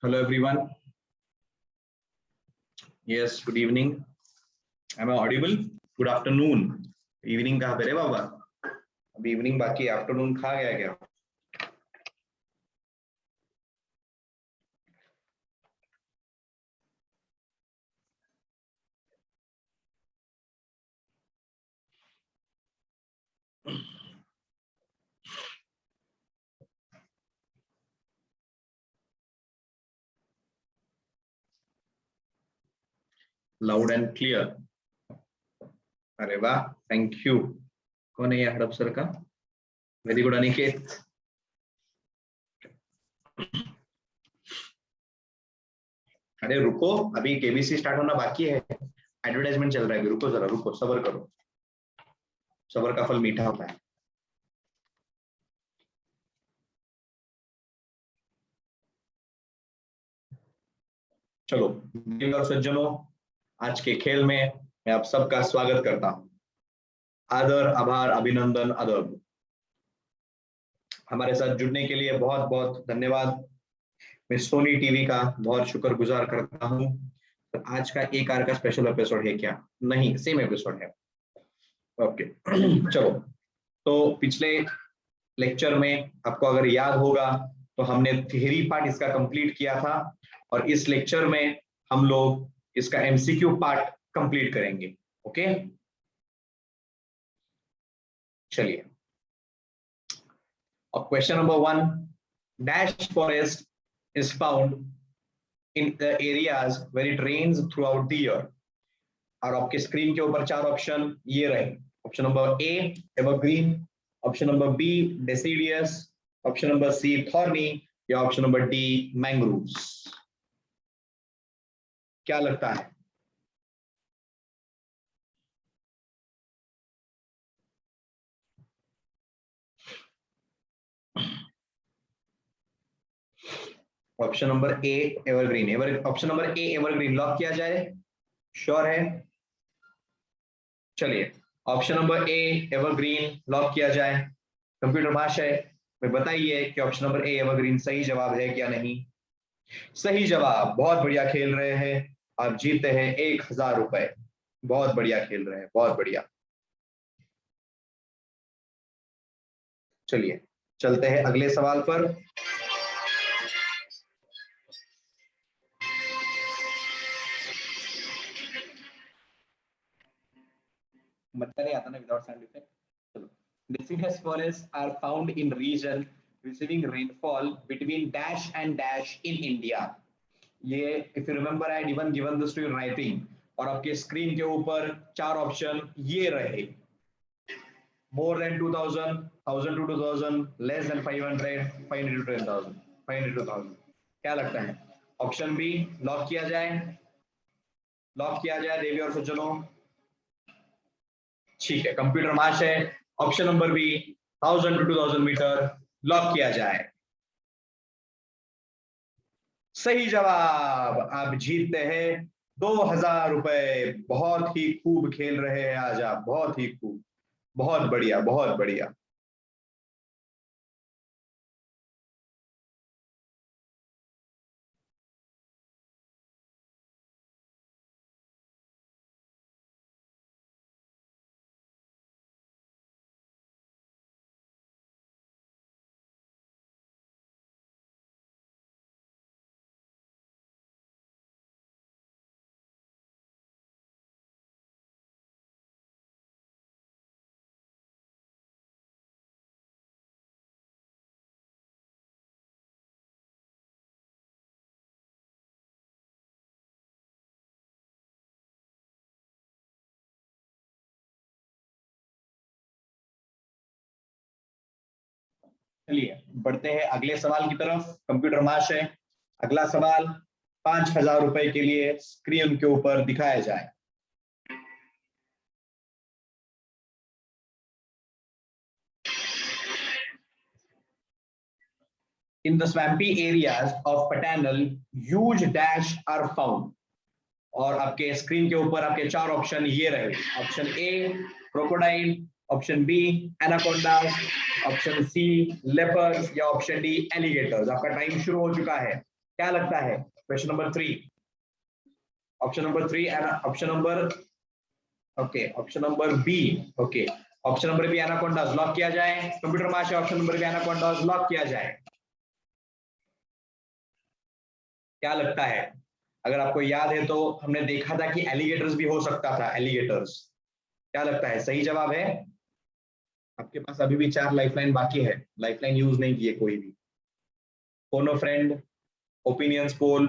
Hello everyone. Yes, good evening. Am I audible? Good afternoon. Evening कहाँ पे रे बाबा? अभी इवनिंग बाकी, आफ्टरनून खा गया क्या? Loud and clear. अरे वाह, थैंक यू. कौन है ये हड़प सर का? Very good Aniket. अरे रुको, अभी केबीसी स्टार्ट होना बाकी है. एडवर्टाइजमेंट चल रहा है, रुको जरा, रुको, सब्र करो. सब्र का फल मीठा होता है. चलो और सज्जनों, आज के खेल में मैं आप सबका स्वागत करता हूं. आदर, आभार, अभिनंदन, अदब. हमारे साथ जुड़ने के लिए बहुत बहुत धन्यवाद. मैं सोनी टीवी का बहुत शुक्रगुजार करता हूं. तो आज का एक आर का स्पेशल एपिसोड है क्या? नहीं, सेम एपिसोड है. ओके. चलो, तो पिछले लेक्चर में आपको अगर याद होगा तो हमने थियरी पार्ट इसका कंप्लीट किया था, और इस लेक्चर में हम लोग इसका एमसीक्यू पार्ट कंप्लीट करेंगे. ओके, चलिए. Question number 1, dash forest is found in the areas where it rains throughout the year. और आपके स्क्रीन के ऊपर चार ऑप्शन ये रहे. Option number A evergreen, option number B deciduous, option number C thorny, या ऑप्शन नंबर डी मैंग्रोव्स. क्या लगता है? Option number A evergreen. Option number A evergreen lock किया जाए? श्योर है? चलिए, option number A evergreen lock किया जाए. कंप्यूटर महाशय में बताइए कि ऑप्शन नंबर ए एवरग्रीन सही जवाब है क्या नहीं? सही जवाब. बहुत बढ़िया खेल रहे हैं. आप जीते हैं 1000 रुपए. बहुत बढ़िया खेल रहे हैं, बहुत बढ़िया. चलिए चलते हैं अगले सवाल पर. मतलब नहीं आता ना विदाउट साउंड इफेक्ट. चलो. Deciduous forests are found in region receiving rainfall between dash and dash in India. ये if you remember I had even given this to you writing, और आपके स्क्रीन के ऊपर चार ऑप्शन ये रहे. More than 2000, 1000 to 2000, less than 500, 500 to 10,000, 500 to 1000. क्या लगता है? ऑप्शन बी लॉक किया जाए? लॉक किया जाए देवी और सज्जनों? ठीक है, कंप्यूटर महाशय option number B 1000 to 2000 metre lock किया जाए. सही जवाब. आप जीतते हैं 2000 रुपए. बहुत ही खूब खेल रहे हैं आज आप, बहुत ही खूब. बहुत बढ़िया, बहुत बढ़िया. चलिए बढ़ते हैं अगले सवाल की तरफ. कंप्यूटर महाशय अगला सवाल 5000 रुपए के लिए स्क्रीन के ऊपर दिखाया जाए. In the swampy areas of Pantanal, huge dash are found. और आपके स्क्रीन के ऊपर आपके चार ऑप्शन ये रहे. Option A crocodile, option B anacondas, option C leopards, या ऑप्शन डी एलिगेटर्स. आपका टाइम शुरू हो चुका है. क्या लगता है? Question number 3. Option number 3 and option number option number B option number B anacondas lock किया जाए। Computer master option number B anacondas lock किया जाए। क्या लगता है? अगर आपको याद है तो हमने देखा था कि एलिगेटर्स भी हो सकता था, एलिगेटर्स। क्या लगता है सही जवाब है? आपके पास अभी भी 4 लाइफलाइन बाकी है, लाइफलाइन यूज नहीं किए कोई भी। फोन फ्रेंड, ओपिनियंस पोल,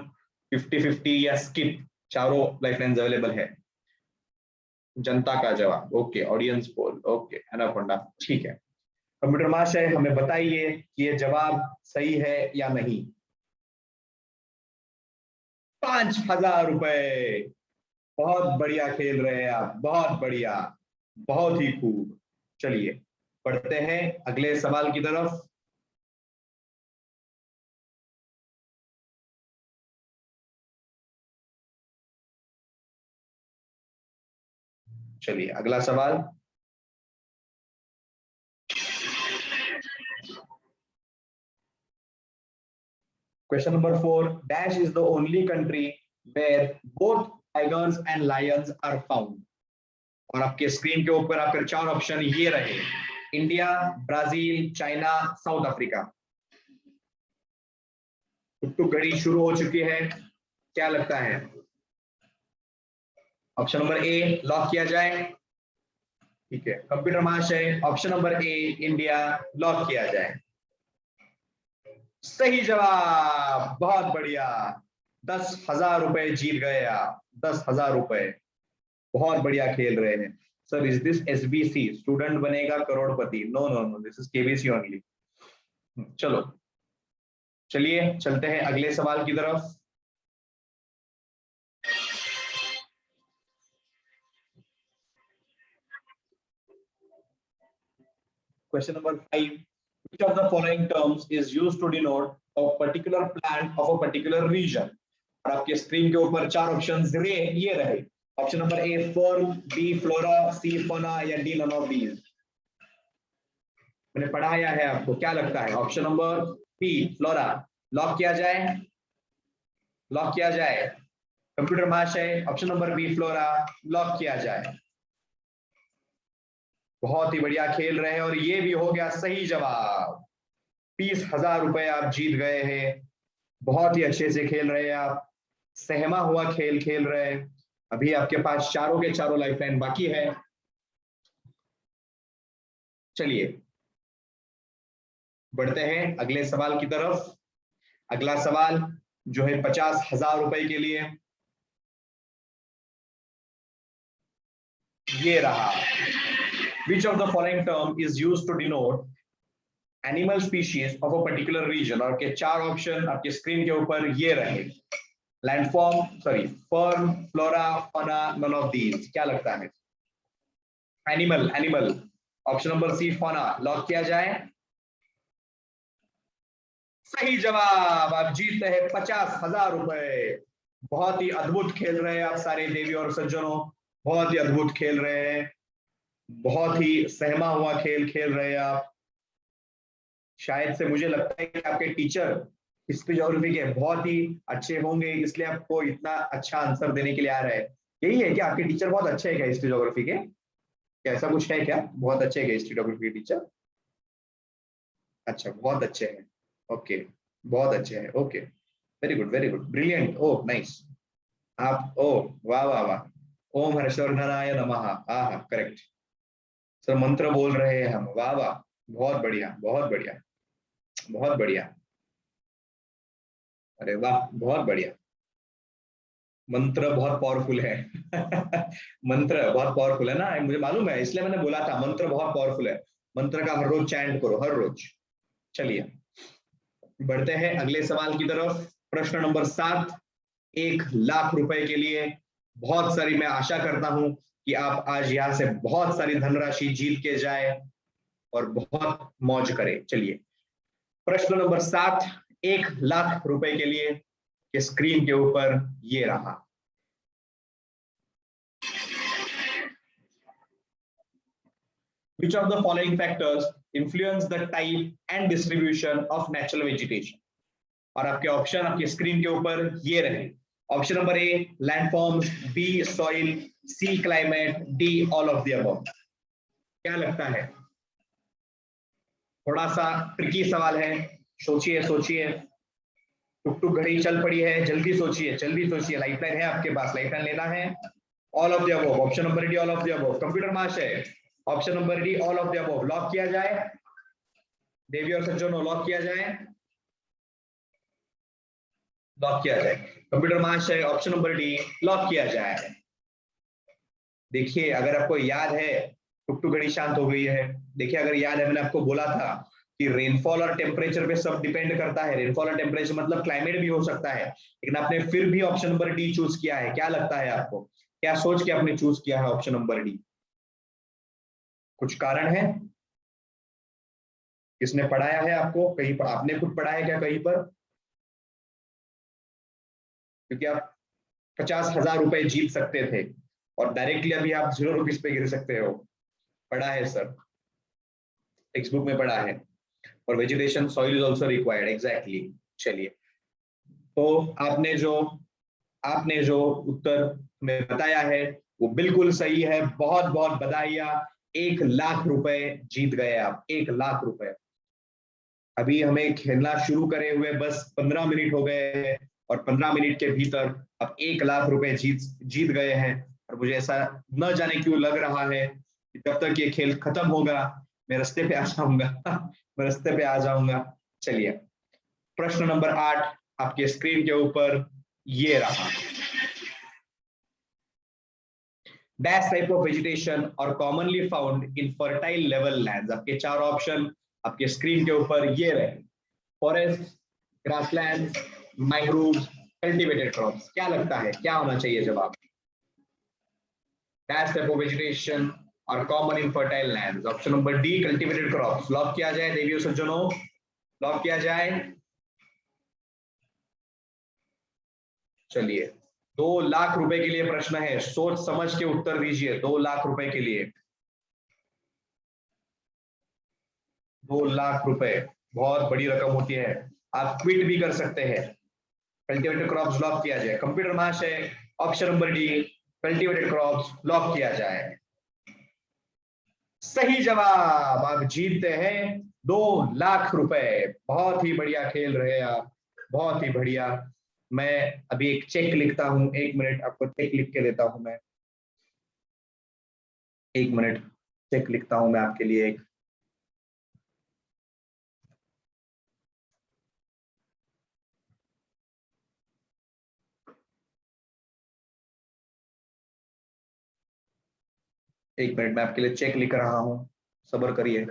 50-50 या स्किप, चारों लाइफलाइन अवेलेबल है। जनता का जवाब, okay, audience poll, okay, anaconda, ठीक है। कंप्यूटर मास्टर हमें बताइए कि ये जवाब सही है या नहीं। 5,000 रुपए। बहुत बढ़िया खेल रहे हैं आप, बहुत बढ़िया, बहुत ही खूब। चलिए पढ़ते हैं अगले सवाल की तरफ। चलिए अगला सवाल। Question number 4, dash is the only country where both tigers and lions are found. और आपके स्क्रीन के ऊपर आपके 4 ऑप्शन ये रहे, India, Brazil, China, South Africa. टुक घड़ी शुरू हो चुकी है, क्या लगता है? ऑप्शन नंबर ए लॉक किया जाए। ठीक है, कंप्यूटर महाशय ऑप्शन नंबर ए इंडिया लॉक किया जाए। सही जवाब, बहुत बढ़िया। 10,000 रुपए जीत गए आप, 10,000 रुपए। बहुत बढ़िया खेल रहे हैं sir. Is this SBC, student Banega Crorepati? No no no, this is KBC only. चलो चलिए चलते हैं अगले सवाल की तरफ। Question number 5. Which of the following terms is used to denote a particular plant of a particular region? और आपके स्क्रीन के ऊपर 4 ऑप्शंस ये रहे। Option number A fern, B flora, C fauna या डी नन ऑफ दीज। मैंने पढ़ाया है आपको, क्या लगता है? Option number B flora lock किया जाए। लॉक किया जाए। कंप्यूटर महाशय option number B flora lock किया जाए। बहुत ही बढ़िया खेल रहे हैं और ये भी हो गया सही जवाब। 20,000 रुपए आप जीत गए हैं। बहुत ही अच्छे से खेल रहे हैं आप, सहमा हुआ खेल खेल रहे हैं। अभी आपके पास चारों के चारों लाइफलाइन बाकी है। चलिए बढ़ते हैं अगले सवाल की तरफ। अगला सवाल जो है 50,000 रुपए के लिए, ये रहा। Which of the following term is used to denote animal species of a particular region? और के 4 ऑप्शन आपके स्क्रीन के ऊपर ये रहे, landform, sorry, fern, flora, fauna, none of these. क्या लगता है? Animal, animal, option number C fauna lock किया जाए। सही जवाब, आप जीतते हैं 50,000 रुपए। बहुत ही अद्भुत खेल रहे हैं आप सारे देवी और सज्जनों, बहुत ही अद्भुत खेल रहे हैं, बहुत ही सहमा हुआ खेल खेल रहे हैं आप। शायद से मुझे लगता है कि आपके टीचर हिस्ट्री ज्योग्राफी के बहुत ही अच्छे होंगे, इसलिए आपको इतना अच्छा आंसर देने के लिए आ रहा है। यही है कि आपके टीचर बहुत अच्छे हैं क्या हिस्ट्री ज्योग्राफी के? क्या ऐसा कुछ है क्या? बहुत अच्छे हैं हिस्ट्री ज्योग्राफी के टीचर? अच्छा, बहुत अच्छे हैं, ओके, बहुत अच्छे हैं, okay, very good, brilliant, oh nice. आप, ओ, वाह वाह वाह, ओम हर्षवर्धनाय नमः, हाँ करेक्ट सर, मंत्र बोल रहे हैं हम, वाह वाह, बहुत बढ़िया, बहुत बढ़िया, बहुत बढ़िया, अरे वाह, बहुत बढ़िया। मंत्र बहुत पावरफुल है मंत्र बहुत पावरफुल है ना, मुझे मालूम है, इसलिए मैंने बोला था मंत्र बहुत पावरफुल है। मंत्र का हर रोज चैंट करो, हर रोज। चलिए बढ़ते हैं अगले सवाल की तरफ। प्रश्न नंबर 7, 1,00,000 रुपए के लिए। बहुत सारी, मैं आशा करता हूं कि आप आज यहां से बहुत सारी धनराशि जीत के जाए और बहुत मौज करें। चलिए प्रश्न नंबर 7, 1,00,000 रुपए के लिए, के स्क्रीन के ऊपर ये रहा। Which of the following factors influence the type and distribution of natural vegetation? और आपके ऑप्शन आपके स्क्रीन के ऊपर ये रहे, option number A landforms, B soil, C climate, D all of the above. क्या लगता है? थोड़ा सा ट्रिकी सवाल है, सोचिए सोचिए। टुक टुक घड़ी चल पड़ी है, जल्दी सोचिए जल्दी सोचिए। लाइफलाइन है आपके पास, लाइफलाइन लेना है। All of the above, option number D all of the above. Computer महाशय option number D all of the above lock किया जाए? देवी और सज्जनों लॉक किया जाए? लॉक किया जाए। कंप्यूटर महाशय ऑप्शन नंबर डी लॉक किया जाए। देखिए अगर आपको याद है, टुक टुक घड़ी शांत हो गई है। देखिए अगर याद है, मैंने आपको बोला था कि रेनफॉल और टेम्परेचर पे सब डिपेंड करता है। रेनफॉल और टेम्परेचर मतलब क्लाइमेट भी हो सकता है, लेकिन आपने फिर भी ऑप्शन नंबर डी चूज किया है। क्या लगता है आपको? क्या सोच के आपने चूज किया है ऑप्शन नंबर डी? कुछ कारण है? किसने पढ़ाया है आपको? कहीं पर आपने खुद पढ़ा है क्या कहीं पर? क्योंकि आप 50,000 रुपए जीत सकते थे और डायरेक्टली अभी आप 0 रुपीज पे गिर सकते हो। पढ़ा है सर, टेक्स्ट बुक में पढ़ा है। और vegetation soil is also required, exactly. चलिए, तो आपने जो उत्तर में बताया है वो बिल्कुल सही है। बहुत बहुत बधाइयां, 1 लाख रुपए जीत गए आप, 1 लाख रुपए। अभी हमें खेलना शुरू करे हुए बस 15 मिनट हो गए हैं और 15 मिनट के भीतर अब 1 लाख रुपए जीत गए हैं। और मुझे ऐसा न जाने क्यों लग रहा है कि जब तक ये खेल खत्म होगा मैं रास्ते पे आ जाऊंगा मैं रास्ते पे आ जाऊंगा। चलिए, प्रश्न नंबर 8 आपके स्क्रीन के ऊपर ये रहा। डैश टाइप ऑफ वेजिटेशन और commonly found in fertile level lands. आपके 4 ऑप्शन आपके स्क्रीन के ऊपर ये रहे। Forest, grassland, mangrove, cultivated crops. क्या लगता है क्या होना चाहिए जवाब? डैश टाइप ऑफ वेजिटेशन और common in fertile lands. Option number D cultivated crops lock किया जाए देवियों सज्जनों, लॉक किया जाए। चलिए, 2 लाख रुपए के लिए प्रश्न है, सोच समझ के उत्तर दीजिए। 2 लाख रुपए के लिए 2 लाख रुपए बहुत बड़ी रकम होती है। आप क्विट भी कर सकते हैं। कल्टीवेटेड क्रॉप्स लॉक किया जाए। कंप्यूटर महाशय option number D cultivated crops lock किया जाए। सही जवाब, आप जीतते हैं 2 लाख रुपए। बहुत ही बढ़िया खेल रहे आप, बहुत ही बढ़िया। मैं अभी एक चेक लिखता हूं, 1 मिनट आपको चेक लिख के देता हूं मैं। 1 मिनट, चेक लिखता हूं मैं आपके लिए एक। एक मिनट मैं आपके लिए चेक लिख रहा हूं, सब्र करिए।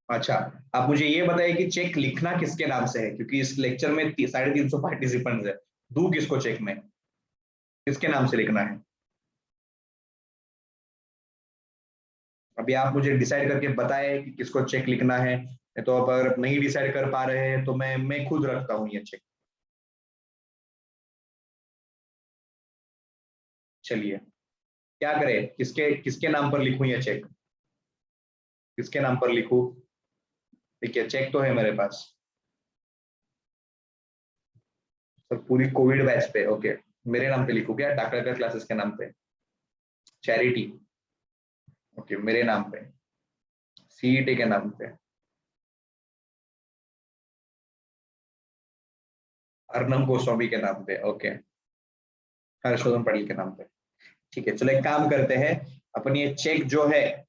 अच्छा, आप मुझे ये बताइए कि चेक लिखना किसके नाम से है, क्योंकि इस लेक्चर में 350 पार्टिसिपेंट्स है। दू किसको चेक में, किसके नाम से लिखना है? अभी आप मुझे डिसाइड करके बताएं कि किसको चेक लिखना है। तो अब अगर नहीं डिसाइड कर पा रहे हैं तो मैं खुद रखता हूँ ये चेक। चलिए, क्या करें, किसके किसके नाम पर लिखूं ये चेक? किसके नाम पर लिखूं? ठीक है, चेक तो है मेरे पास सर, पूरी कोविड बैच पे। ओके, मेरे नाम पे लिखूं क्या? डॉक्टर क्लासेस के नाम पे, चैरिटी। ओके, मेरे नाम पे, सीईटी के नाम पे, अर्नम गोस्वामी के नाम पे। ओके, हर्षवर्धन पटेल के नाम पे। ठीक है, चलो एक काम करते हैं, अपन ये चेक जो है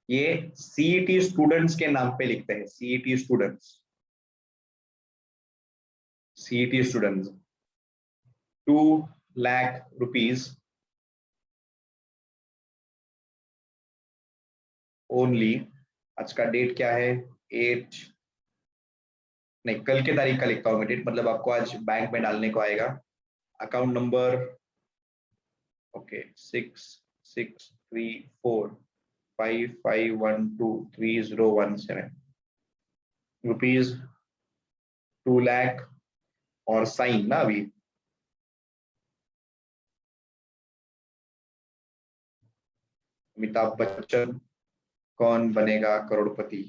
ये सीईटी स्टूडेंट्स के नाम पे लिखते हैं। CET students, CET students 2 lakh rupees only. आज का डेट क्या है? 8, नहीं कल के तारीख का लिखता हूँ मैं डेट, मतलब आपको आज बैंक में डालने को आएगा। Account number okay 663455123017 rupees 2 lakh. और साइन ना अभी अमिताभ बच्चन कौन बनेगा करोड़पति।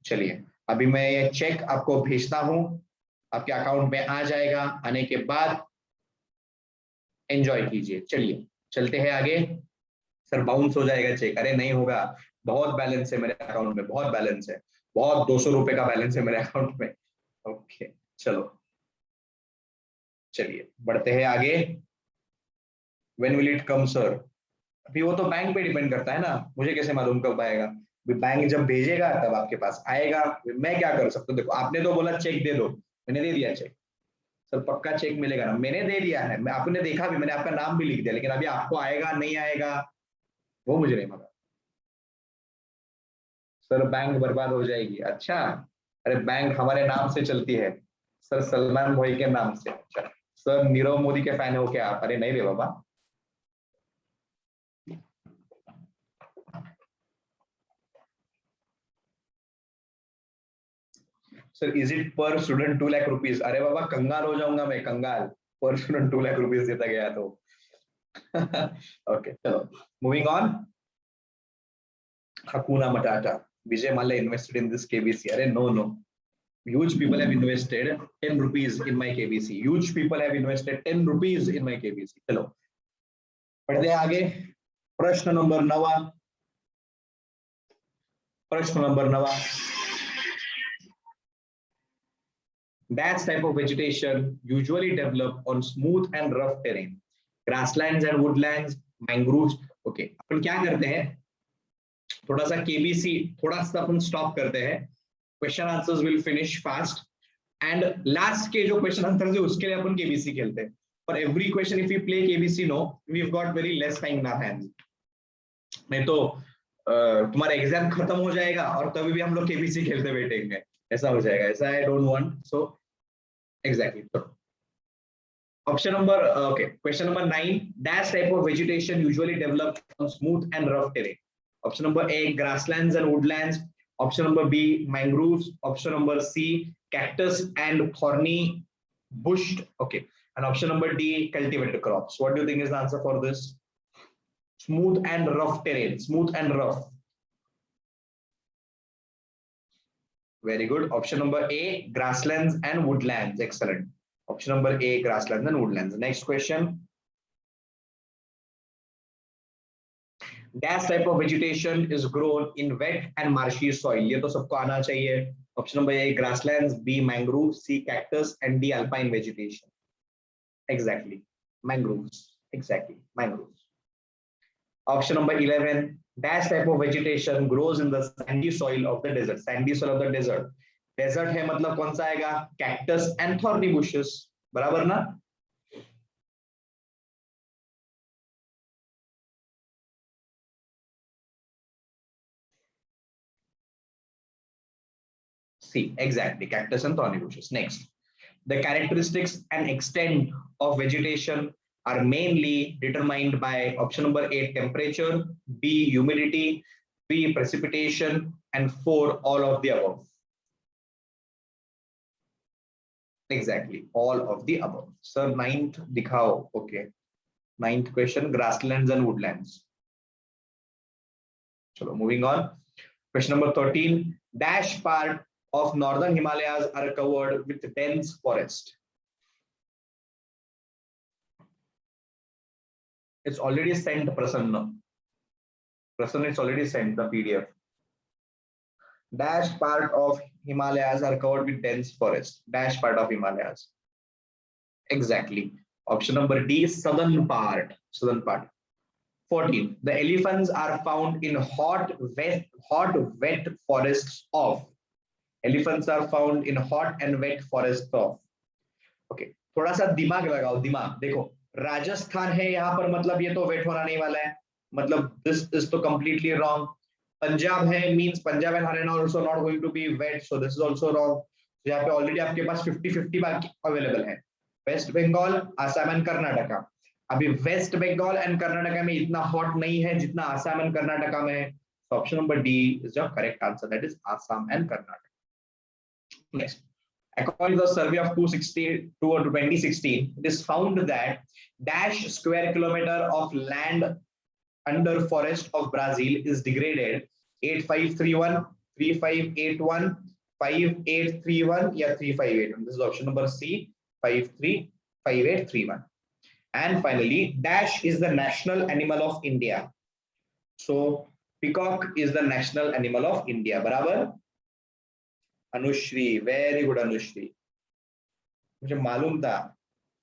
चलिए अभी मैं ये चेक आपको भेजता हूं, आपके अकाउंट में आ जाएगा, आने के बाद एंजॉय कीजिए। चलिए चलते हैं आगे। सर बाउंस हो जाएगा चेक, अरे नहीं होगा, बहुत बैलेंस है मेरे अकाउंट में, बहुत बैलेंस है, बहुत 200 रुपए का बैलेंस है मेरे अकाउंट में। ओके चलो चलिए बढ़ते हैं आगे। When will it come sir? अभी वो तो बैंक पे डिपेंड करता है ना, मुझे कैसे मालूम कब आएगा? बैंक जब भेजेगा तब आपके पास आएगा, मैं क्या कर सकता हूँ? देखो आपने तो बोला चेक दे दो, मैंने दे दिया चेक, सर पक्का चेक मिलेगा ना? मैंने दे दिया है, मैं आपने देखा भी, मैंने आपका नाम भी लिख दिया, लेकिन अभी आपको आएगा नहीं आएगा वो मुझे नहीं मालूम। सर बैंक बर्बाद हो जाएगी, अच्छा? अरे बैंक हमारे नाम से चलती है सर, सलमान भाई के नाम से। अच्छा सर नीरव मोदी के फैन हो क्या आप? अरे नहीं रे बाबा। सर इज इट पर स्टूडेंट 2 लाख रुपीज? अरे बाबा कंगाल हो जाऊंगा मैं, कंगाल, पर स्टूडेंट 2 लाख रुपीज देता गया तो। ओके चलो moving on. Hakuna Matata. Vijay Malla invested in this KBC. Arey no no. Huge people have invested 10 rupees in my KBC. Huge people have invested 10 rupees in my KBC. चलो बढ़ते हैं आगे। प्रश्न number 9। प्रश्न number 9। That type of vegetation usually develop on smooth and rough terrain, grasslands and woodlands, mangroves. Okay, अपन क्या करते हैं, थोड़ा सा केबीसी, थोड़ा सा अपन स्टॉप करते हैं, question answers will finish fast, and last के जो क्वेश्चन आंसर है उसके लिए अपन केबीसी खेलते हैं। For every question if you play KBC know, we have got very less time in our hands. नहीं तो तुम्हारा एग्जाम खत्म हो जाएगा और तभी भी हम लोग केबीसी खेलते बैठेंगे, ऐसा हो जाएगा, ऐसा I don't want. So exactly, तो option number okay, question number 9, that type of vegetation usually develop on smooth and rough terrain. Option number A grasslands and woodlands, option number B mangroves, option number C cactus and thorny bushed, okay, and option number D cultivated crops. What do you think is the answer for this? Smooth and rough terrain, smooth and rough. Very good. Option number A grasslands and woodlands. Excellent. Option number A grasslands and woodlands. Next question. That type of vegetation is grown in wet and marshy soil. ये तो सबको आना चाहिए। Option number A grasslands, B mangrove, C cactus, and D alpine vegetation. Exactly, mangroves. Exactly, mangroves. Option number 11, that type of vegetation grows in the sandy soil of the desert. Sandy soil of the desert. Desert है मतलब कौन सा आएगा? Cactus and thorny bushes. बराबर ना? C, exactly, cactus and thorny bushes. Next, the characteristics and extent of vegetation are mainly determined by option number A temperature, B humidity, B precipitation, and 4 all of the above. Exactly, all of the above. Sir, 9th दिखाओ. Okay, 9th question, grasslands and woodlands. Chalo, moving on. Question number 13, dash part of northern Himalayas are covered with dense forest. It's already sent, Prasanna. Prasanna, it's already sent the PDF. Dash part of Himalayas are covered with dense forest. Dash part of Himalayas. Exactly. Option number D, southern part. Southern part. 14. The elephants are found in hot, wet forests of. Elephants are found in hot and wet forests of. Okay. थोड़ा सा दिमाग लगाओ, दिमाग देखो, राजस्थान है यहाँ पर, मतलब ये तो वेट होना नहीं वाला है, मतलब दिस इज तो कंप्लीटली रॉन्ग। पंजाब है means Punjab and Haryana also not going to be wet, so this is also wrong. यहाँ पे ऑलरेडी आपके पास 50-50 बाकी अवेलेबल है। वेस्ट बंगाल, आसाम एंड कर्नाटका। अभी वेस्ट बंगाल एंड कर्नाटका में इतना हॉट नहीं है जितना आसाम एंड कर्नाटका में है। So option number D is the correct answer, that is Assam and Karnataka. Next, according to the survey of 2016, it is found that dash square kilometer of land under forest of Brazil is degraded 8531, 3581, 5831 या 3581. This is option number C, 535831. And finally, dash is the national animal of India. So peacock is the national animal of India. बराबर? Anushree, very good Anushree. मुझे मालूम था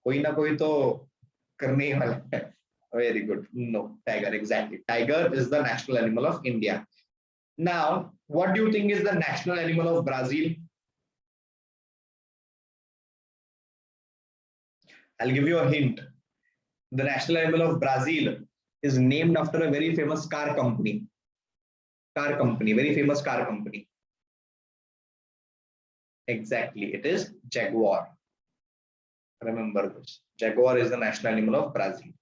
कोई ना कोई तो करने ही वाला है. Very good. No, tiger, exactly. Tiger is the national animal of India. Now, what do you think is the national animal of Brazil? I'll give you a hint. The national animal of Brazil is named after a very famous car company. Very famous car company. Exactly, it is jaguar. Remember this. Jaguar is the national animal of Brazil.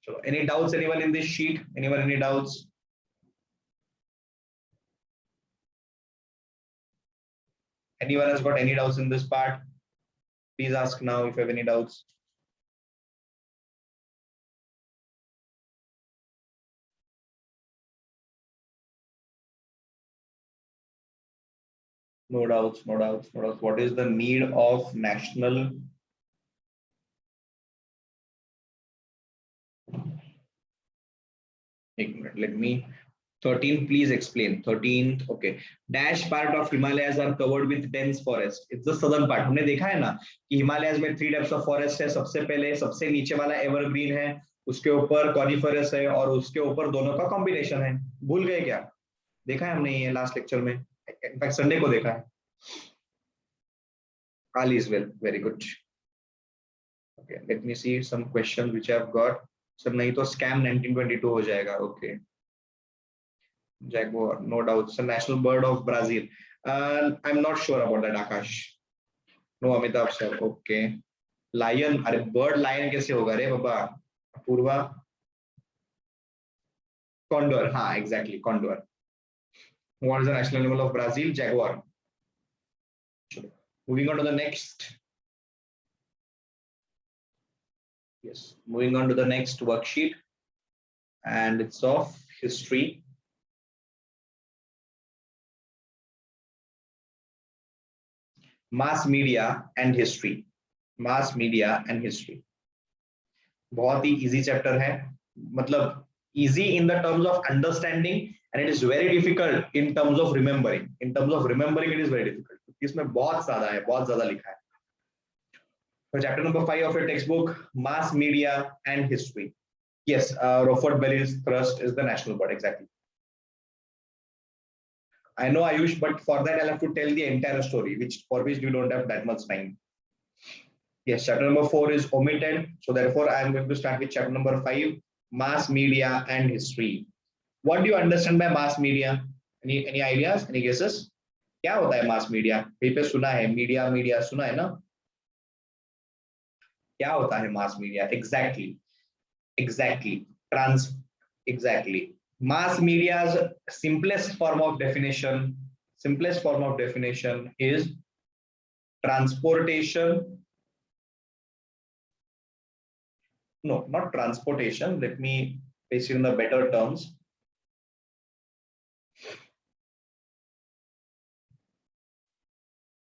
So, any doubts, anyone in this sheet? Anyone, any doubts? Anyone has got any doubts in this part? Please ask now if you have any doubts. No doubts, no doubts, no doubts. What is the need of national? Let me. 13, please explain. 13th, okay. Dash part of Himalayas are covered with dense forest. It's the southern part. हमने देखा है ना कि Himalayas में 3 types of forest है. सबसे पहले सबसे नीचे वाला evergreen है, उसके ऊपर coniferous है और उसके ऊपर दोनों का combination है. भूल गए क्या? देखा है हमने ये लास्ट लेक्चर में. इनफैक्ट संडे को देखा है. Ali is well. Very good. Okay, let me see some questions which I have got. Sir, नहीं तो scam 1922 हो जाएगा. Okay. Jaguar, no doubt. It's a national bird of Brazil. I'm not sure about that, Akash. No, Amitabh sir. Okay. Lion, अरे bird lion कैसे होगा रे बाबा? पूर्वा. Condor, हाँ, exactly, condor. What is the national animal of Brazil? Jaguar. Moving on to the next. Yes, moving on to the next worksheet, and it's of history. Mass media and history. Mass media and history. बहुत ही easy chapter है. मतलब easy in the terms of understanding, and it is very difficult in terms of remembering. In terms of remembering, it is very difficult. इसमें बहुत ज़्यादा लिखा है. So chapter number 5 of your textbook, mass media and history. Yes, Rockford Belly's thrust is the national bird, exactly. I know, Ayush, but for that I'll have to tell the entire story, for which we don't have that much time. Yes, chapter number 4 is omitted, so therefore I am going to start with chapter number 5, mass media and history. What do you understand by mass media? Any ideas? Any guesses? क्या होता है mass media? कहीं पे सुना है media सुना है ना? क्या होता है mass media? Exactly. Mass media's simplest form of definition is transportation. No, not transportation. Let me place it in the better terms.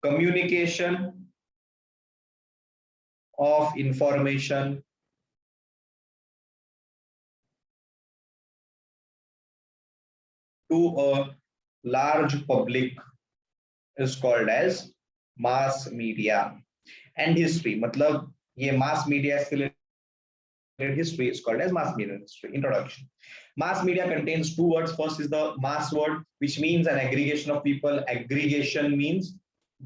Communication of information to a large public is called as mass media. And history, मतलब ये mass media के लिए history is called as mass media history. Introduction. Mass media contains 2 words. First is the mass word, which means an aggregation of people. Aggregation means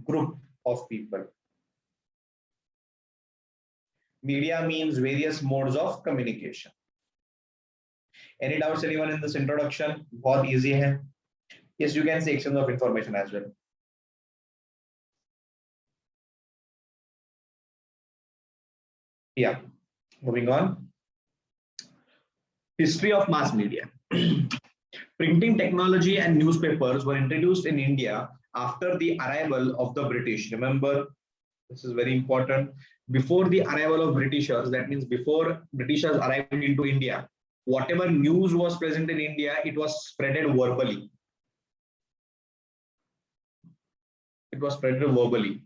group of people. Media means various modes of communication. Any doubts, anyone, in this introduction? बहुत easy है. Yes, you can say exchange of information as well. Yeah, moving on. History of mass media. Printing technology and newspapers were introduced in India after the arrival of the British. Remember, this is very important. Before the arrival of Britishers, that means before Britishers arrived into India, whatever news was present in India, it was spreaded verbally. It was spreaded verbally.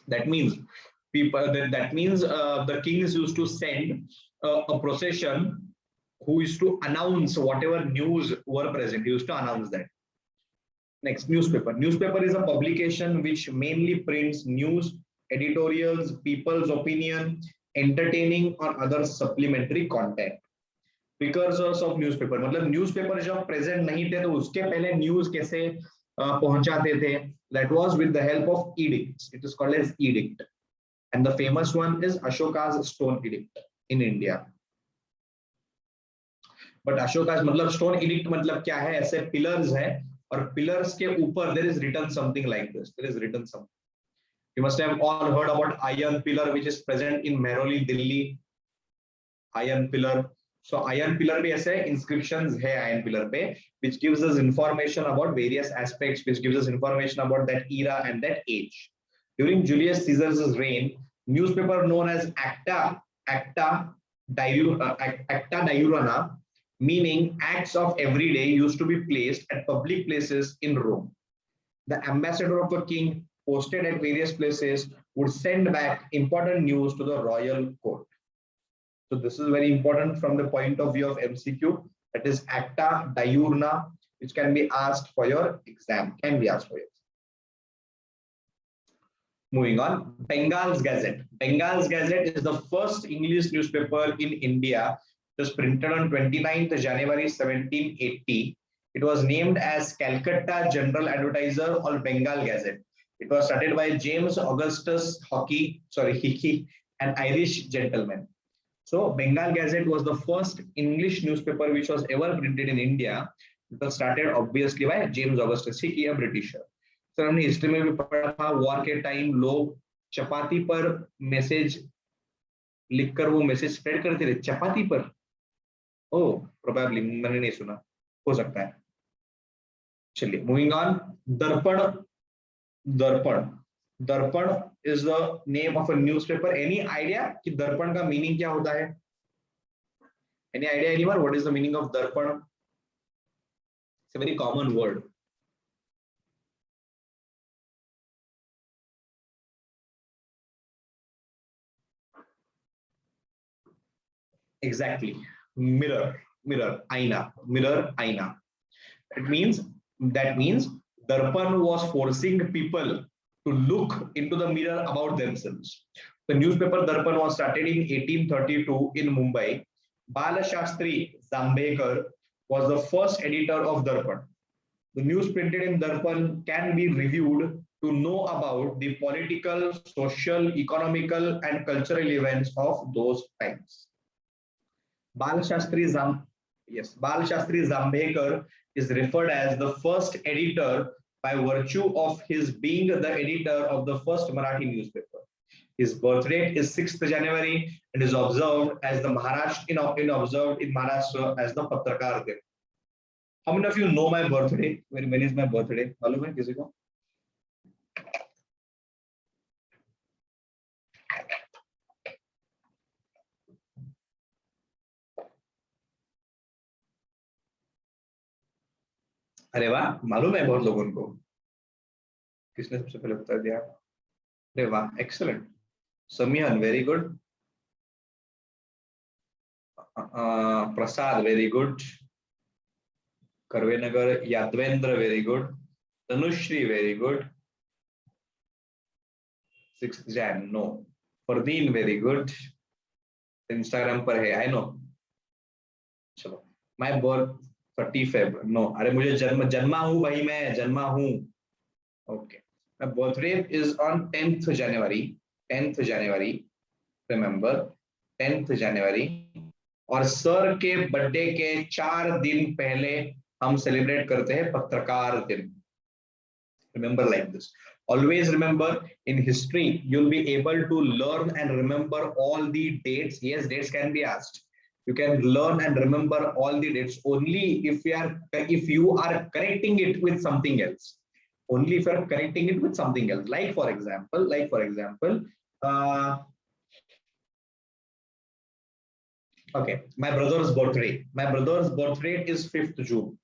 That means people. That means the kings used to send a procession who used to announce whatever news were present. He used to announce that. Next, newspaper. Newspaper is a publication which mainly prints news, editorials, people's opinion, entertaining or other supplementary content. Precursors of newspaper, मतलब newspaper जब present नहीं थे तो उसके पहले news कैसे पहुंचाते थे? That was with the help of edicts. It is called as edict, and the famous one is Ashoka's Stone Edict in India. But Ashoka's मतलब Stone Edict मतलब क्या है? ऐसे pillars है और pillars के ऊपर there is written something like this. There is written something. You must have all heard about Iron Pillar, which is present in Mehrauli, Delhi. Iron Pillar. So iron pillar पे ऐसे inscriptions है iron pillar पे, which gives us information about various aspects, which gives us information about that era and that age. During Julius Caesar's reign, newspaper known as Acta Diurna, meaning acts of every day, used to be placed at public places in Rome. The ambassador of a king posted at various places would send back important news to the royal court. So this is very important from the point of view of MCQ. That is Acta Diurna, which can be asked for your exam. Can be asked for you. Moving on, Bengal's Gazette. Bengal's Gazette is the first English newspaper in India. It was printed on 29th January 1780. It was named as Calcutta General Advertiser or Bengal Gazette. It was started by James Augustus Hickey, an Irish gentleman. So Bengal Gazette was the first English newspaper which was ever printed in India. It was started obviously by James Augustus Hickey, a Britisher. Sir हमने history में भी पढ़ा था, war के time लोग चपाती पर message लिखकर वो मैसेज स्प्रेड करते थे चपाती पर. ओह प्रोबेबली मैंने नहीं सुना, हो सकता है. चलिए मूविंग ऑन. दर्पण. दर्पण दर्पण is the name of a newspaper. Any idea कि दर्पण का मीनिंग क्या होता है? Any idea anyone what is the meaning of दर्पण? It's a very common word. Exactly. Mirror, aina. That means Darpan was forcing people to look into the mirror about themselves. The newspaper Darpan was started in 1832 in Mumbai. Balashastri Zambekar was the first editor of Darpan. The news printed in Darpan can be reviewed to know about the political, social, economical, and cultural events of those times. Balashastri Zambekar is referred as the first editor by virtue of his being the editor of the first Marathi newspaper. His birth date is 6th January and is observed as the observed in Maharashtra as the Patrakar Day. How many of you know my birthday? When is my birthday? मालूम है किसी को? अरे वाह, मालूम है बहुत लोगों को. किसने सबसे पहले उत्तर दिया? अरे वाह, excellent. Samihan, very good. Prasad, very good. Karvenagar, Yadvendra, very good. Tanushri, very good. 6th Jan, no. Fardeen, very good. Instagram पर है, I know. चलो, my birth 30 Feb, no. अरे मुझे जन्मा हूँ भाई, मैं जन्मा हूँ. Okay. My birthday is on 10th January. 10th January. Remember, 10th January. और सर के बर्थडे के 4 दिन पहले हम सेलिब्रेट करते हैं पत्रकार दिन. Remember like this. Always remember, in history you'll be able to learn and remember all the dates. Yes, dates can be asked. You can learn and remember all the dates only if you are connecting it with something else. Only if you are connecting it with something else. Like for example, Okay, my brother's birthday. My brother's birthday is 5th June.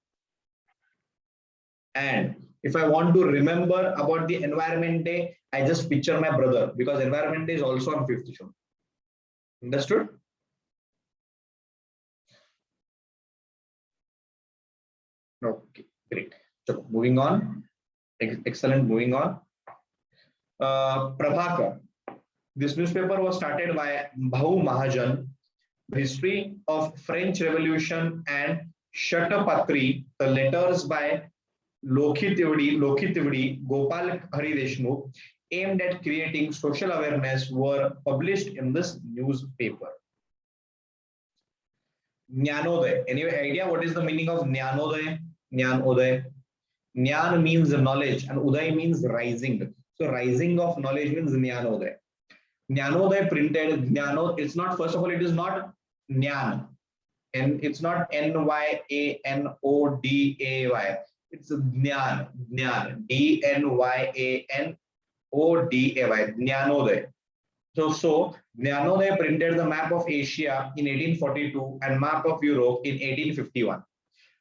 And if I want to remember about the Environment Day, I just picture my brother because Environment Day is also on 5th June. Understood? Okay, great. So moving on. Excellent. Moving on. Prabhakar. This newspaper was started by Bhau Mahajan. The history of French Revolution and Shatapatri, the letters by Lokhi Tivdi, Gopal Hari Deshmukh, aimed at creating social awareness, were published in this newspaper. Jnanoday. Any idea what is the meaning of Jnanoday? Jnanoday. Jnan means knowledge and Uday means rising. So rising of knowledge means Jnanoday. Jnanoday printed Jnano. It's not, first of all, it is not Jnan. And it's not Nyannoday. It's Jnan. Jnan. Dnyannoday. Jnanoday. So Jnanoday printed the map of Asia in 1842 and map of Europe in 1851.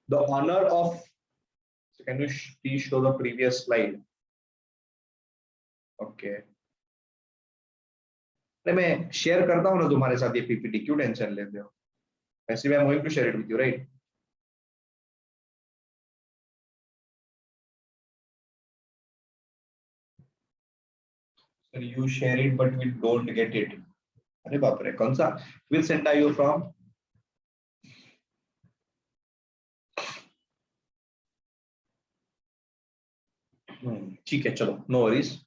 The honor of, so can you please show the previous slide? Okay. मैं share करता हूँ ना तुम्हारे साथ ये PPT, क्यों tension लेते हो? वैसे I'm going to share it with you, right? So you share it, but we don't get it. अरे बाप रे, कौन सा? Which center are you from? ठीक है, चलो, no worries.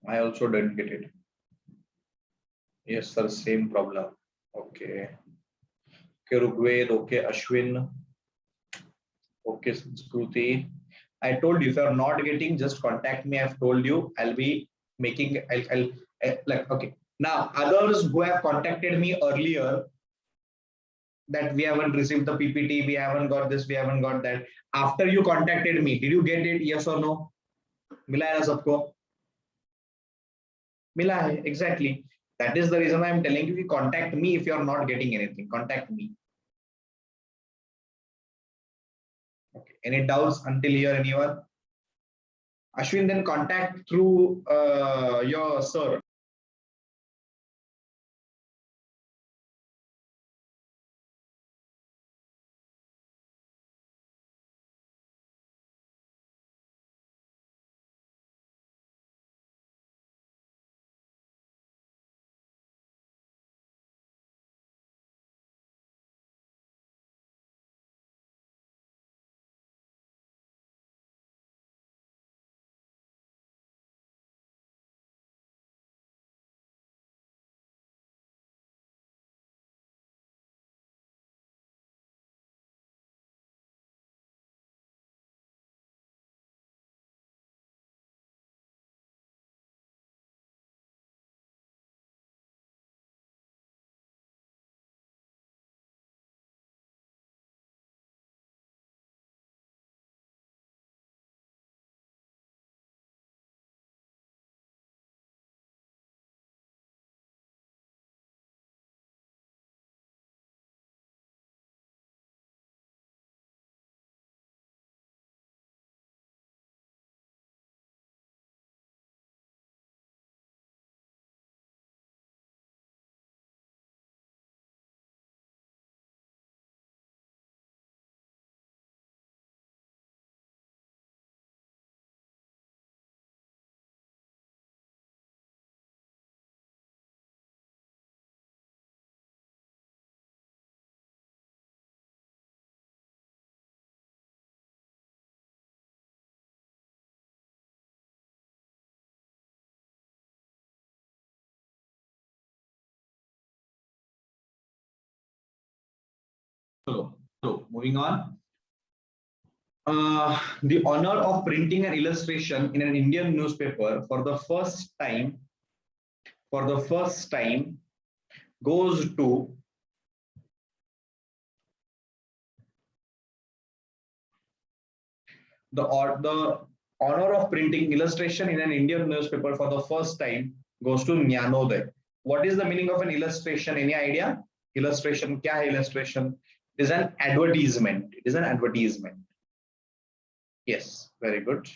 I also didn't get it. Yes, sir, same problem. Okay. Okay, Rugved. Okay, Ashwin. Okay, Sanskruti. I told you if you are not getting, just contact me. I've told you I'll be making. I'll like okay. Now others who have contacted me earlier that we haven't received the PPT, we haven't got this, we haven't got that. After you contacted me, did you get it? Yes or no? मिला है ना सबको? मिला है, exactly. That is the reason I am telling you, contact me if you are not getting anything. Contact me. Okay. Any doubts until here, anyone? Ashwin, then contact through your sir. So moving on. The honor of printing an illustration in an Indian newspaper for the first time goes to the honor of printing illustration in an Indian newspaper for the first time goes to Jnanoday. What is the meaning of an illustration? Any idea? Illustration, kya hai illustration? It is an advertisement. It is an advertisement. Yes, very good.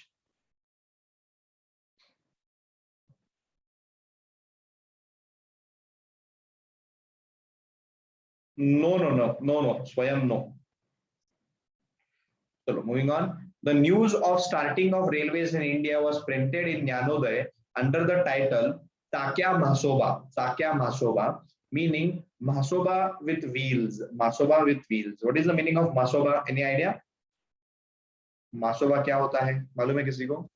No. Swayam no. So moving on. The news of starting of railways in India was printed in Jnanoday under the title Sakya Masoba. Sakya Masoba, meaning Masoba with wheels. Masoba with wheels. What is the meaning of Masoba? Any idea? Masoba क्या होता है? मालूम है किसी को?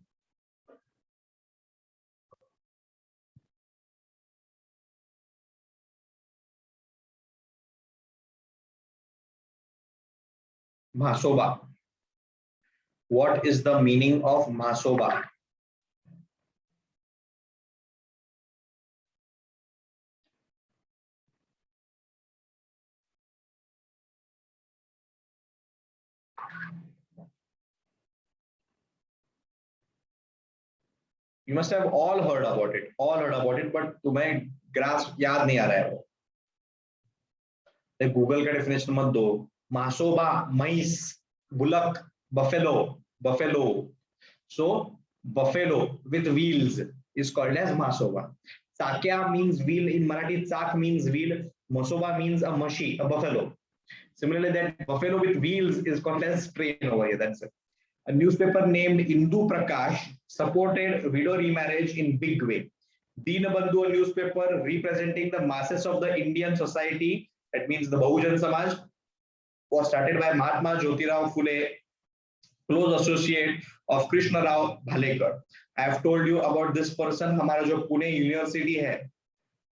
Masoba. What is the meaning of Masoba? You must have all heard about it, but तुम्हें grasp याद नहीं आ रहा है वो. गूगल का डेफिनेशन मत दो. मासोबा, मैस, bullock, buffalo. So buffalo with wheels is called as masoba. Sakya means wheel in Marathi. Sak means wheel. Masoba means a mashi, a buffalo. Similarly, that buffalo with wheels is called as train over here. That's it. A newspaper named Indu Prakash supported widow remarriage in big way. Dinabandhu, a newspaper representing the masses of the Indian society, that means the Bahujan Samaj, was started by Mahatma Jyotirao Phule, close associate of Krishna Rao Bhalekar. I have told you about this person. हमारा जो Pune university है,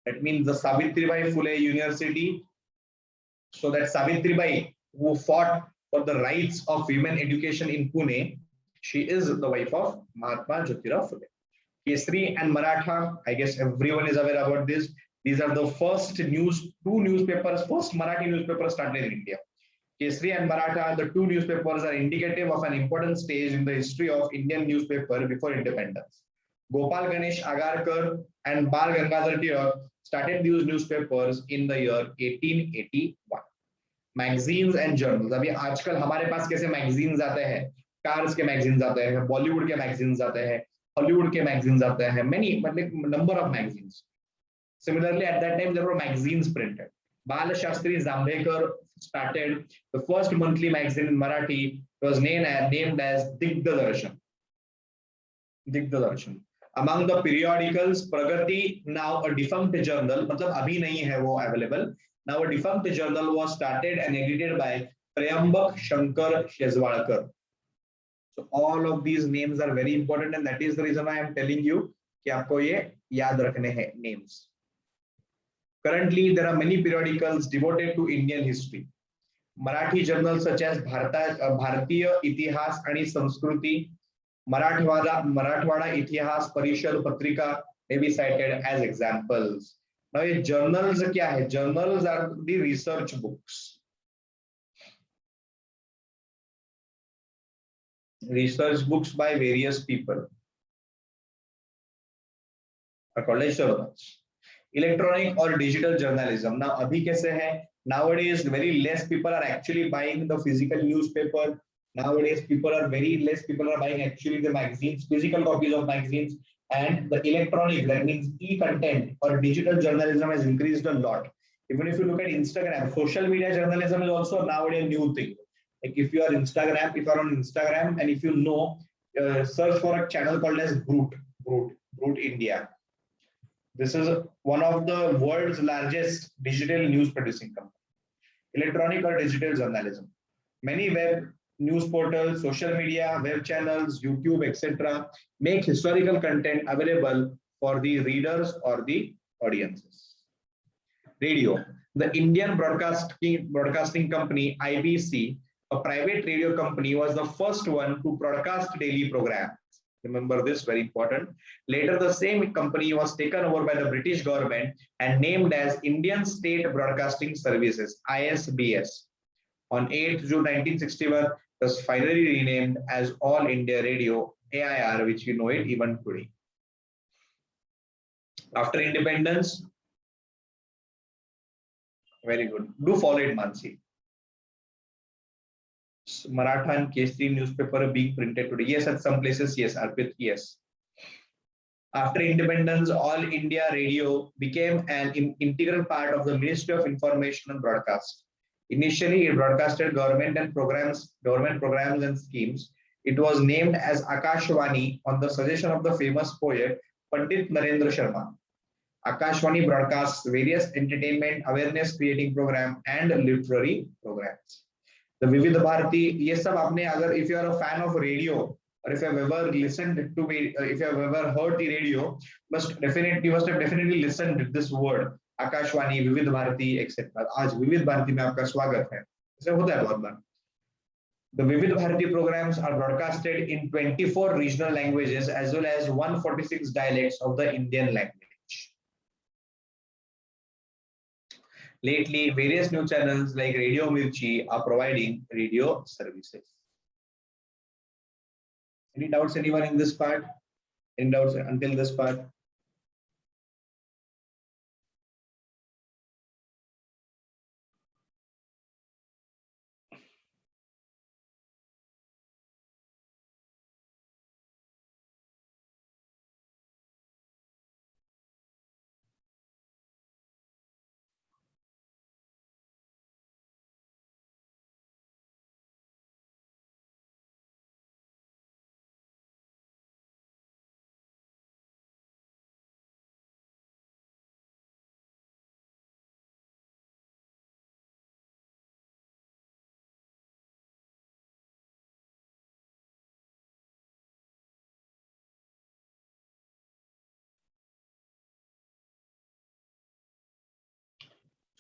that means the Savitribai Phule University. So that Savitribai, who fought for the rights of women education in Pune, she is the wife of Mahatma Jyotirao Phule. Kesari and Maratha, I guess everyone is aware about this. These are the first two newspapers, first Marathi newspapers started in India. Kesari and Maratha, the two newspapers, are indicative of an important stage in the history of Indian newspaper before independence. Gopal Ganesh Agarkar and Bal Gangadhar Tilak started these newspapers in the year 1881. Magazines and journals. अभी आजकल हमारे पास कैसे magazines आते हैं? Cars के magazines आते हैं, Bollywood के magazines आते हैं, Hollywood के magazines आते हैं, many number of magazines. Similarly, at that time there were magazines printed. Bala Shastri Zambekar started the first monthly magazine in Marathi. It was named as Digda Darshan. Digda Darshan. Among the periodicals, Pragati, now a defunct journal, मतलब अभी नहीं है वो available. Now a defunct journal was started and edited by Prayambak Shankar Shezwalkar. So all of these names are very important, and that is the reason why I am telling you कि आपको ये याद रखने हैं names. Currently, there are many periodicals devoted to Indian history. Marathi journals such as Bharatiya Itihas आणि Sanskruti, Marathwada Itihas Parishad Patrika may be cited as examples. Now, ये journals क्या है? Journals are the research books. Research books by various people are called as journals. Electronic or digital journalism. Now, abhi kaise hai? Nowadays, very less people are actually buying the physical newspaper. Nowadays, very less people are buying actually the magazines, physical copies of magazines, and the electronic, that means e-content or digital journalism has increased a lot. Even if you look at Instagram, social media journalism is also nowadays a new thing. Like if you are on Instagram, and if you know, search for a channel called as Brute India. This is one of the world's largest digital news producing company. Electronic or digital journalism. Many web news portals, social media, web channels, YouTube, etc. make historical content available for the readers or the audiences. Radio. The Indian Broadcasting Company, IBC, a private radio company, was the first one to broadcast daily programs. Remember this, very important. Later, the same company was taken over by the British government and named as Indian State Broadcasting Services, ISBS. On 8th June 1961, it was finally renamed as All India Radio, AIR, which we know it even today. After independence, very good. Do follow it, Mansi. Maratha and Kesari newspaper are being printed today. Yes, at some places, yes. Arpit, yes. After independence, All India Radio became an integral part of the Ministry of Information and Broadcast. Initially, it broadcasted government programs and schemes. It was named as Akashvani on the suggestion of the famous poet Pandit Narendra Sharma. Akashvani broadcasts various entertainment, awareness creating program and literary programs. The Vivid Bharati, ये सब आपने अगर if you are a fan of radio or if you have ever listened to me, if you have ever heard the radio, must have definitely listened to this word Akashvani, Vivid Bharati, etc. आज विविध भारती में आपका स्वागत है. ऐसा होता है बहुत बार. The Vivid Bharati programs are broadcasted in 24 regional languages as well as 146 dialects of the Indian language. Lately, various new channels like Radio Mirchi are providing radio services. Any doubts, anyone in this part? Any doubts until this part?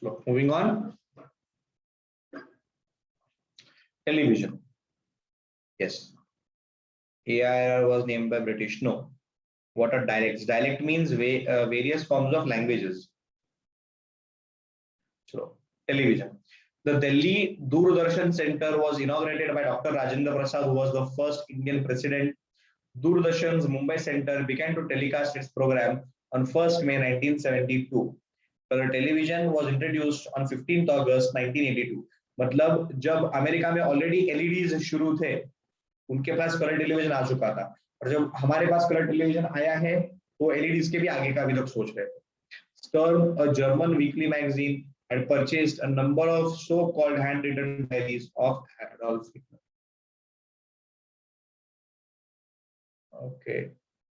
So moving on. Television. Yes. AIR was named by British. No. What are dialects? Dialect means various forms of languages. So television. The Delhi Doordarshan Center was inaugurated by Dr. Rajendra Prasad, who was the first Indian president. Doordarshan's Mumbai Center began to telecast its program on 1st May 1972. Color television was introduced on 15th August 1982. मतलब जब America में already LEDs शुरू थे, उनके पास colour television आ चुका था, और जब हमारे पास कलर टेलीविजन आया है तो एलईडीज के भी आगे का अभी तक सोच रहे थे. Stern, a German weekly magazine, had purchased a number of so-called handwritten diaries of Adolf Hitler. Okay,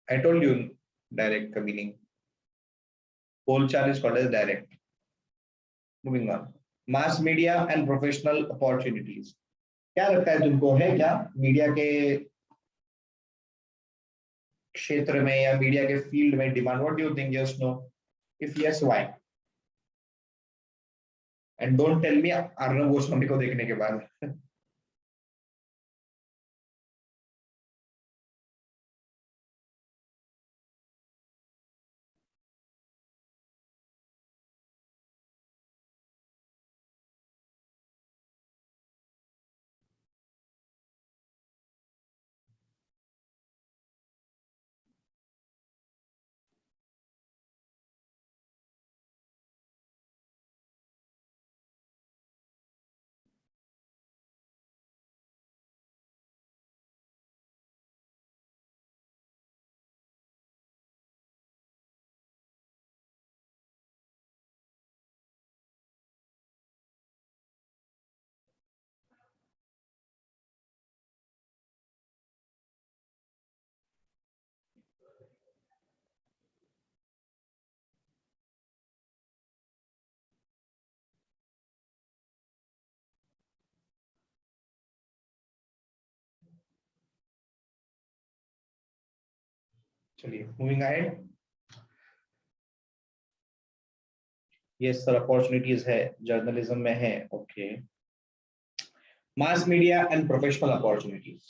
I told you direct meaning. Polchan is called as direct. Moving on. Mass media and professional opportunities. क्या लगता है तुमको, है क्या media के क्षेत्र में या मीडिया के फील्ड में demand? What do you think? Yes, no? If yes, why? And don't tell me Arnab Goswami को देखने के बाद. चलिए, moving ahead. Yes sir, opportunities है, जर्नलिज्म में है. Okay. Mass media and professional opportunities.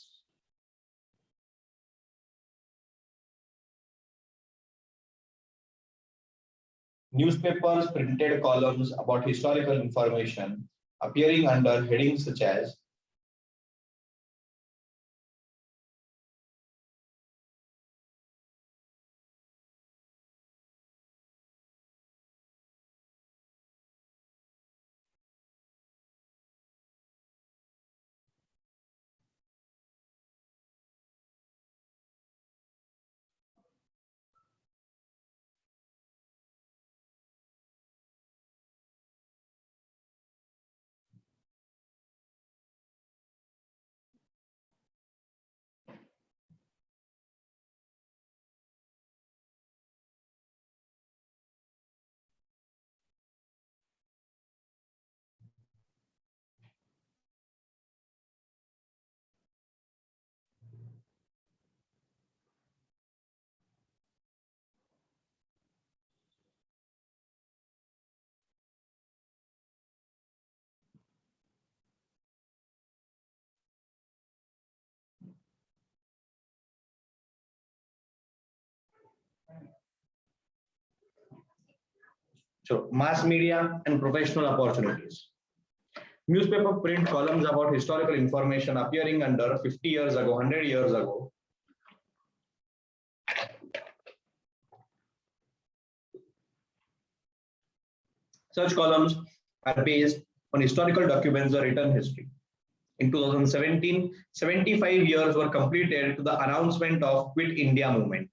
Newspapers printed columns about historical information appearing under headings such as So mass media and professional opportunities. Newspaper print columns about historical information appearing under 50 years ago, 100 years ago. Such columns are based on historical documents or written history. In 2017, 75 years were completed to the announcement of Quit India movement.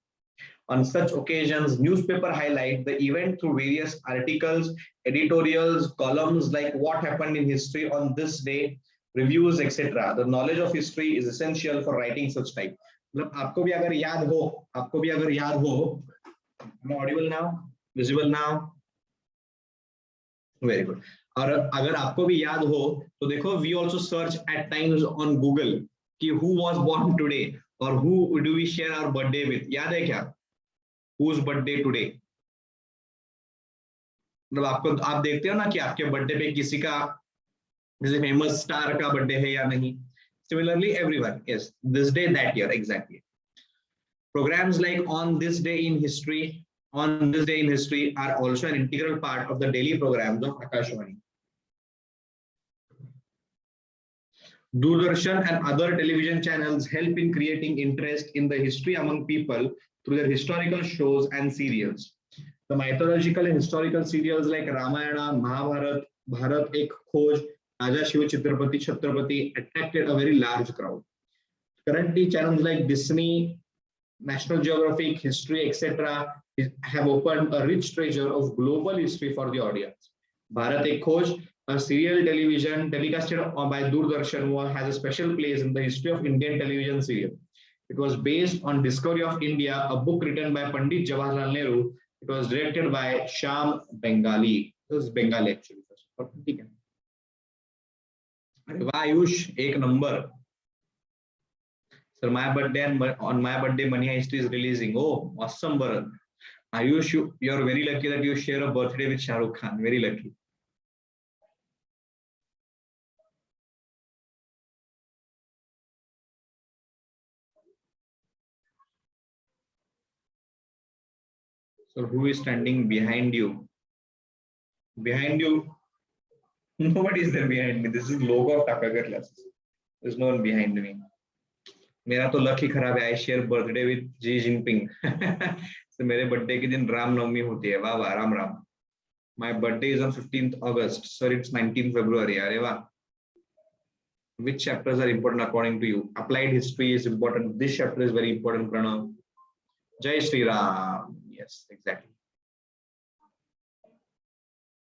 On such occasions, newspaper highlight the event through various articles, editorials, columns like what happened in history on this day, reviews, etc. The knowledge of history is essential for writing such type. मतलब आपको भी अगर याद हो, am I audible now? Visible now? Very good. और अगर आपको भी याद हो तो देखो, we also search at times on Google कि who was born today or who do we share our birthday with. याद है क्या? Whose birthday today? मतलब आपको, आप देखते हो ना कि आपके बर्थडे पे किसी का, किसी फेमस स्टार का बर्थडे है या नहीं. Similarly, everyone, yes, this day, that year, exactly. Programs like On This Day in History, On This Day in History are also an integral part of the daily programs of Akashvani. Doordarshan and other television channels help in creating interest in the history among people through their historical shows and serials. The mythological and historical serials like Ramayana, Mahabharata, Bharat Ek Khoj, Raja Shiva Chhatrapati attracted a very large crowd. Currently, channels like Disney, National Geographic, History, etc. have opened a rich treasure of global history for the audience. Bharat Ek Khoj, a serial television telecasted by Doordarshan, has a special place in the history of Indian television serial. It was based on Discovery of India, a book written by Pandit Jawaharlal Nehru. It was directed by Shyam Bengali. It was Bengali actually. Ayush, एक number. Sir, my birthday and on my birthday, Money Heist is releasing. Oh, awesome, Bharat. Ayush, you're very lucky that you share a birthday with Shah Rukh Khan. Very lucky. So who is standing behind you? Behind you? Nobody is there behind me. This is logo of Takagar classes. There's no one behind me. मेरा तो luck ही खराब है. I share birthday with Xi Jinping. So मेरे birthday के दिन राम नवमी होती है. वाह वाह, Ram Ram. My birthday is on 15th August. Sir, it's 19th February. अरे वाह. Which chapters are important according to you? Applied history is important. This chapter is very important, Pranav. Jai Shri Ram. Yes, exactly.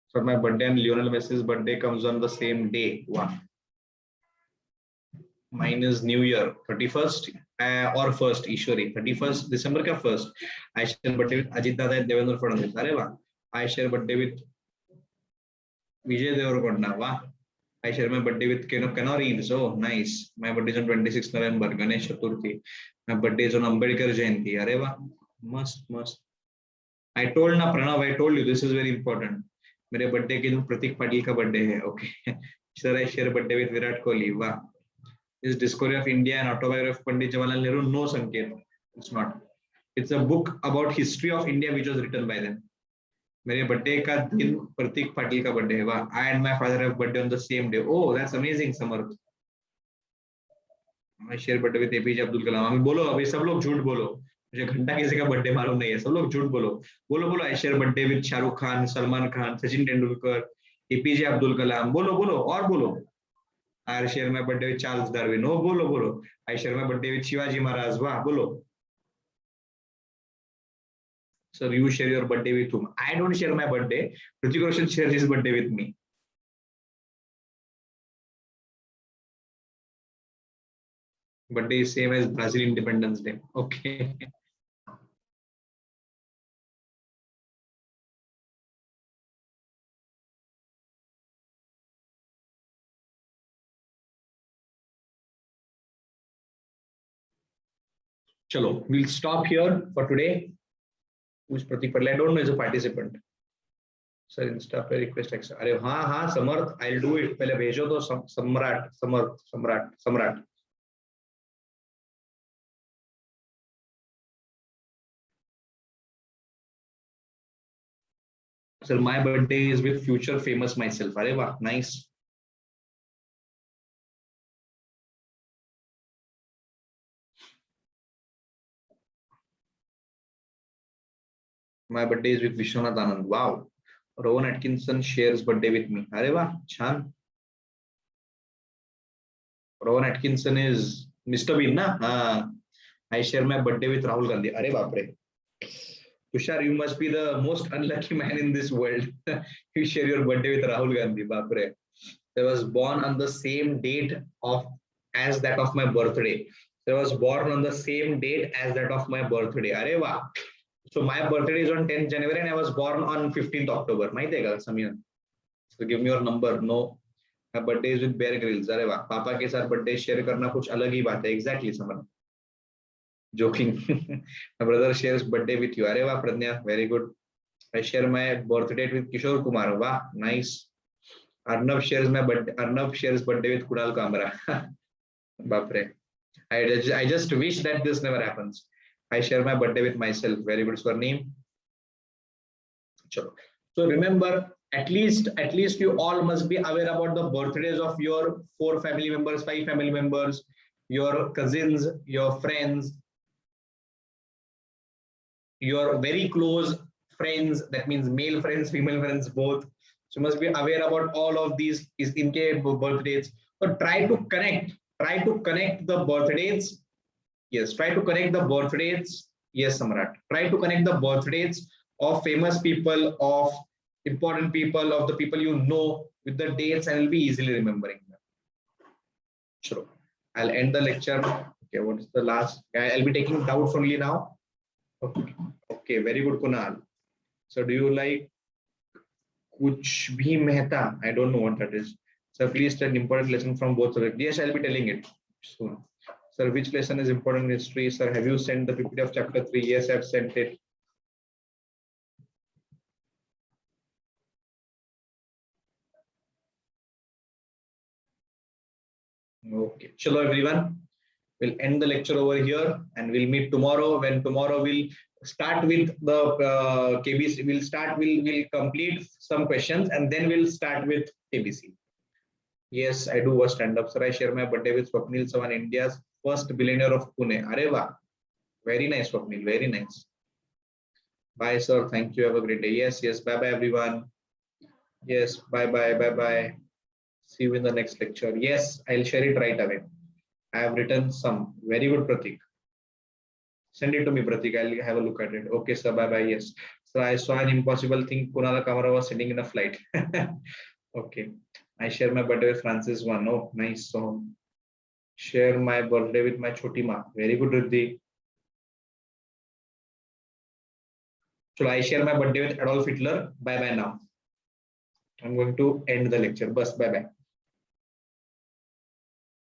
So my birthday and Lionel Messi's birthday comes on the same day. Wow. Mine is New Year, 31st or 1st, Ishwari. 31st December ka 1st. I share birthday with Ajit Dada and Devendra Fadnavis. Arey wah. I share birthday with Vijay Devarkonda. Wah. I share my birthday with Kenno Reeves. Oh, nice. My birthday is on 26th November. Ganesh Chaturthi. My birthday is on Ambedkar Jayanti. Arey wah. Must. I told na Pranav, I told you this is very important. मेरे birthday के दिन प्रतीक पाटिल का birthday है. Okay. Sir, I share birthday with Virat Kohli. Wow. Is Discovery of India and Autobiography of Pandit Jawaharlal Nehru? No, Sanket. It's not. It's a book about history of India which was written by them. मेरे birthday का दिन प्रतीक पाटिल का birthday है. वाह. I and my father have birthday on the same day. Oh, that's amazing, Samarth. I share birthday with APJ Abdul Kalam. अभी बोलो, अभी सब लोग झूठ बोलो. मुझे घंटा किसी का बर्थडे मालूम नहीं है. सब लोग झूठ बोलो. बोलो. I share birthday with Shahrukh Khan, Salman Khan, Sachin Tendulkar, APJ Abdul Kalam. बोलो और बोलो. I share my birthday with Charles Darwin. Oh, बोलो. I share my birthday with Shivaji Maharaj. वाह, बोलो. Sir, you share your birthday with whom? I don't share my birthday. Hrithik Roshan shares his birthday with me. Birthday is same as Brazil Independence Day. Okay. Chalo, we'll stop here for today. Who's Pratik Patel? I don't know as a participant. Sir, Insta पे request accept. अरे हाँ समर्थ, I'll do it. पहले भेजो तो सम्राट. Sir, my birthday is with future famous myself. Arey wow, nice. My birthday is with Vishwanath Anand. Wow. Rowan Atkinson shares birthday with me. Arey wow, chan. Rowan Atkinson is Mr. Bean, na? I share my birthday with Rahul Gandhi. Arey bapre. Tushar, you must be the most unlucky man in this world. You share your birthday with Rahul Gandhi. Bapre. I was born on the same date of as that of my birthday. I was born on the same date as that of my birthday. Arey wow. So my birthday is on 10th January and I was born on 15th October. माहिती है का Sameer? So give me your number. No. My birthday is with Bear Grylls. अरे वाह. पापा के साथ birthday share करना कुछ अलग ही बात है. Exactly summer. Joking. My brother shares birthday with you. अरे वाह प्रज्ञा. Very good. I share my birth date with Kishore Kumar. वाह. Nice. Arnav shares birthday with Kunal Kamra. Bapre. I just wish that this never happens. I share my birthday with myself. Very good Swarneem. Chalo. So remember, at least you all must be aware about the birthdays of your 4 family members, 5 family members, your cousins, your friends, your very close friends. That means male friends, female friends, both. So you must be aware about all of these is in case birthdays. But try to connect the birthdays. Yes, try to connect the birthdays. Yes, Samrat. Try to connect the birthdays of famous people, of important people, of the people you know with the dates, and you'll be easily remembering them. Sure. I'll end the lecture. Okay, what is the last? I'll be taking doubts only now. Okay. Okay, very good, Kunal. So do you like Kuch Bhi Mehta? I don't know what that is. So please tell an important lesson from both of it. Yes, I'll be telling it soon. Sir, which lesson is important in history? Sir, have you sent the PPT of chapter 3? Yes, I've sent it. Okay. Chalo everyone. We'll end the lecture over here and we'll meet tomorrow. When tomorrow we'll start with the KBC. We'll complete some questions and then we'll start with KBC. Yes, I do a stand-up. Sir, I share my birthday with Swapnil Sawan, India's first billionaire of Pune. Areva. Very nice, Swapnil. Very nice. Bye, sir. Thank you. Have a great day. Yes, yes. Bye-bye, everyone. Yes. Bye-bye. Bye-bye. See you in the next lecture. Yes, I'll share it right away. I have written some. Very good, Pratik. Send it to me, Pratik. I'll have a look at it. Okay, sir. Bye-bye. Yes. So I saw an impossible thing. Kunal Kamara was sitting in a flight. Okay. I share my birthday with Francis one. Oh, nice. So share my birthday with my Choti Ma. Very good, Riddhi. So I share my birthday with Adolf Hitler. Bye-bye now. I'm going to end the lecture. Bye-bye.